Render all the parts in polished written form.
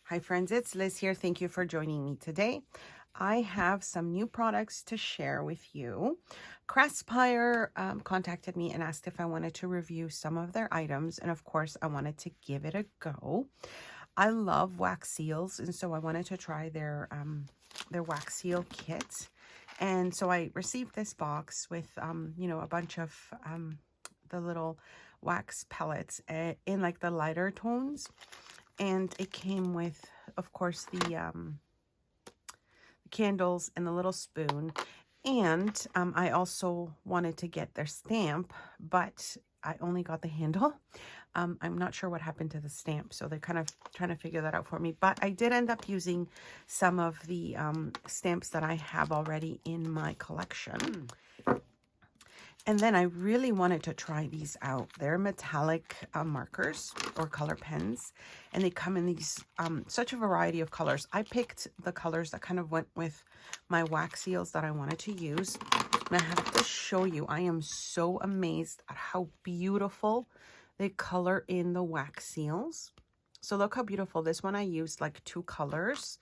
Hi friends, it's Liz here. Thank you for joining me today. I have some new products to share with you. Craspire contacted me and asked if I wanted to review some of their items, and of course I wanted to give it a go. I love wax seals, and so I wanted to try their wax seal kit. And so I received this box with a bunch of the little wax pellets in like the lighter tones. And it came with, of course, the candles and the little spoon. And I also wanted to get their stamp, but I only got the handle. I'm not sure what happened to the stamp, so they're kind of trying to figure that out for me. But I did end up using some of the stamps that I have already in my collection. And then I really wanted to try these out. They're metallic markers or color pens, and they come in these such a variety of colors. I picked the colors that kind of went with my wax seals that I wanted to use. And I have to show you, I am so amazed at how beautiful they color in the wax seals. So look how beautiful. This one I used like 2 colors,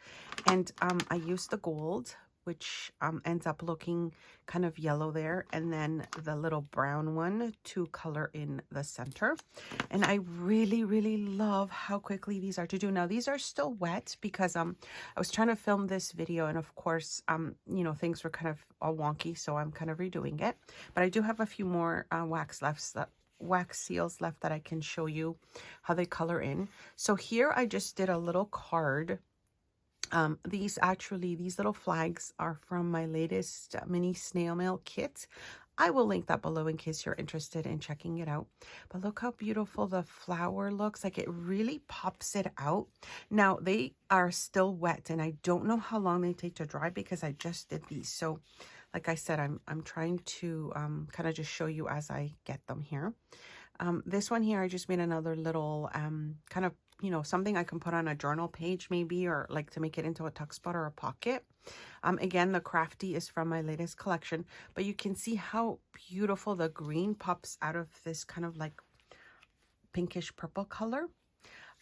and I used the gold, which ends up looking kind of yellow there, and then the little brown one to color in the center. And I really love how quickly these are to do. Now these are still wet because I was trying to film this video, and of course things were kind of all wonky, so I'm kind of redoing it. But I do have a few more wax seals left that I can show you how they color in. So here I just did a little card. These little flags are from my latest mini snail mail kit. I will link that below in case you're interested in checking it out. But look how beautiful the flower looks. Like, it really pops it out. Now they are still wet, and I don't know how long they take to dry because I just did these. So like I said, I'm trying to kind of just show you as I get them here. This one here, I just made another little kind of, something I can put on a journal page maybe, or like to make it into a tuck spot or a pocket. Again, the Crafty is from my latest collection, but you can see how beautiful the green pops out of this kind of like pinkish purple color.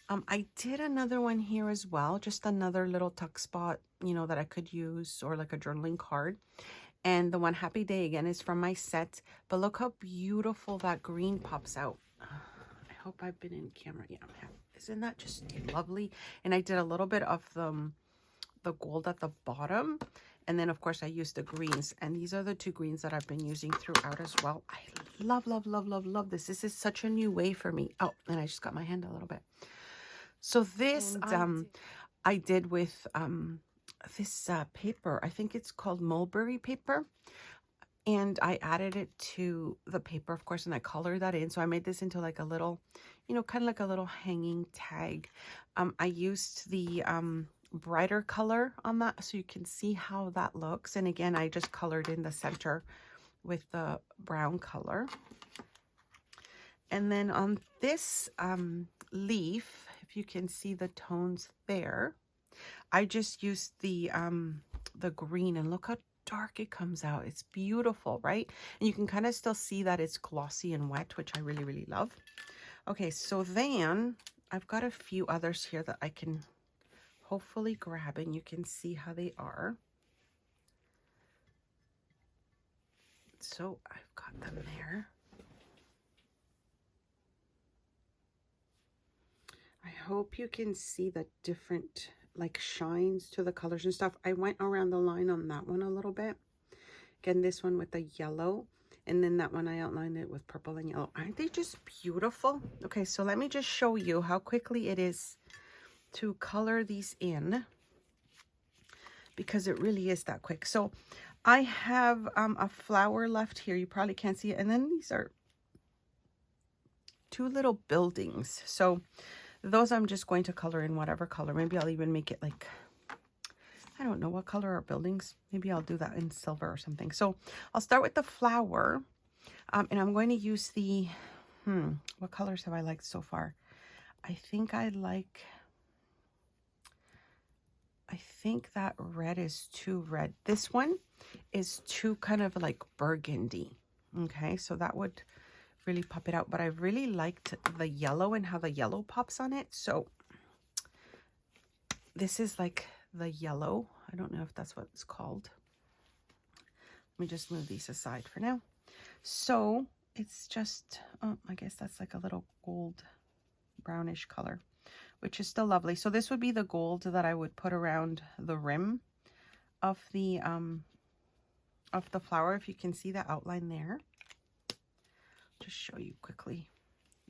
I did another one here as well, just another little tuck spot, that I could use, or like a journaling card. And the one Happy Day again is from my set, but look how beautiful that green pops out. I hope I've been in camera. Yeah, I have. Isn't that just lovely? And I did a little bit of the gold at the bottom, and then of course I used the greens, and these are the 2 greens that I've been using throughout as well. I love this. This is such a new way for me. Oh, and I just got my hand a little bit. So this I did with this paper. I think it's called mulberry paper, and I added it to the paper, of course, and I colored that in. So I made this into like a little, kind of like a little hanging tag. I used the brighter color on that so you can see how that looks. And again, I just colored in the center with the brown color. And then on this leaf, if you can see the tones there, I just used the green, and look how dark it comes out. It's beautiful, right? And you can kind of still see that it's glossy and wet, which I really love. Okay, so then I've got a few others here that I can hopefully grab, and you can see how they are. So I've got them there. I hope you can see the different like shines to the colors and stuff. I went around the line on that one a little bit. Again, this one with the yellow, and then that one I outlined it with purple and yellow. Aren't they just beautiful? Okay, so let me just show you how quickly it is to color these in, because it really is that quick. So I have a flower left here. You probably can't see it. And then these are 2 little buildings. So those I'm just going to color in whatever color. Maybe I'll even make it like, I don't know what color are buildings. Maybe I'll do that in silver or something. So I'll start with the flower. And I'm going to use the, what colors have I liked so far? I think that red is too red. This one is too kind of like burgundy. Okay, so that would really pop it out, but I really liked the yellow and how the yellow pops on it. So this is like the yellow. I don't know if that's what it's called. Let me just move these aside for now. So it's just, oh, I guess that's like a little gold brownish color, which is still lovely. So this would be the gold that I would put around the rim of the flower. If you can see the outline there, just show you quickly,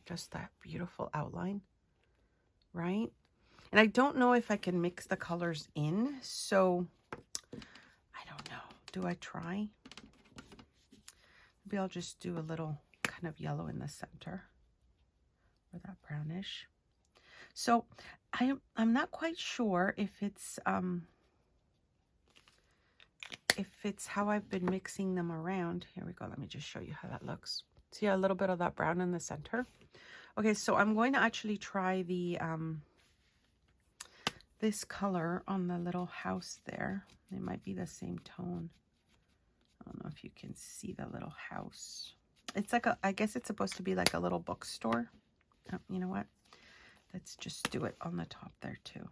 just that beautiful outline, right? And I don't know if I can mix the colors in, so I don't know. Do I try? Maybe I'll just do a little kind of yellow in the center, or that brownish. So I'm not quite sure if it's how I've been mixing them around. Here we go. Let me just show you how that looks. See a little bit of that brown in the center. Okay, so I'm going to actually try the this color on the little house there. It might be the same tone. I don't know if you can see the little house. It's like I guess it's supposed to be like a little bookstore. Oh, you know what? Let's just do it on the top there too.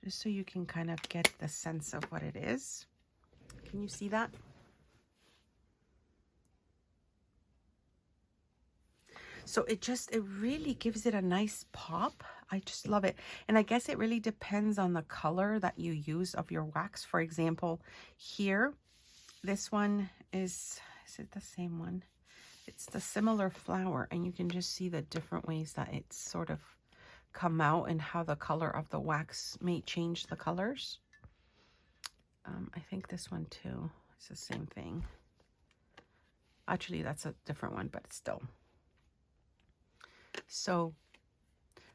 Just so you can kind of get the sense of what it is. Can you see that? So it really gives it a nice pop. I just love it. And I guess it really depends on the color that you use of your wax. For example, here, this one is it the same one? It's the similar flower, and you can just see the different ways that it's sort of come out and how the color of the wax may change the colors. I think this one too is the same thing. Actually, that's a different one, but still. So,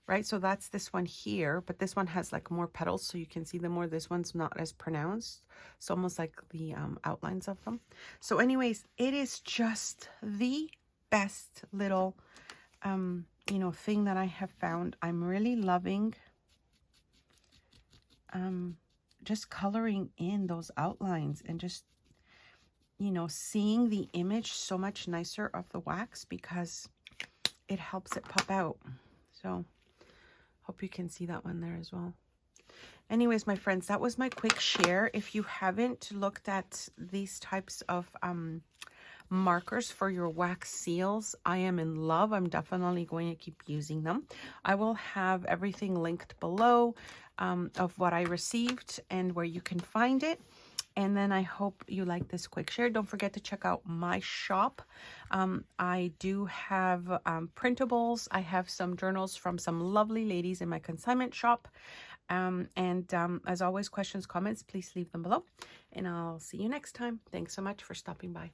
right, so that's this one here, but this one has like more petals, so you can see the more. This one's not as pronounced. It's almost like the outlines of them. So anyways, it is just the best little you know, thing that I have found. I'm really loving just coloring in those outlines and just, you know, seeing the image so much nicer of the wax because it helps it pop out. So hope you can see that one there as well. Anyways, my friends, that was my quick share. If you haven't looked at these types of markers for your wax seals, I am in love. I'm definitely going to keep using them. I will have everything linked below of what I received and where you can find it. And then I hope you like this quick share. Don't forget to check out my shop. I do have printables. I have some journals from some lovely ladies in my consignment shop. As always, questions, comments, please leave them below. And I'll see you next time. Thanks so much for stopping by.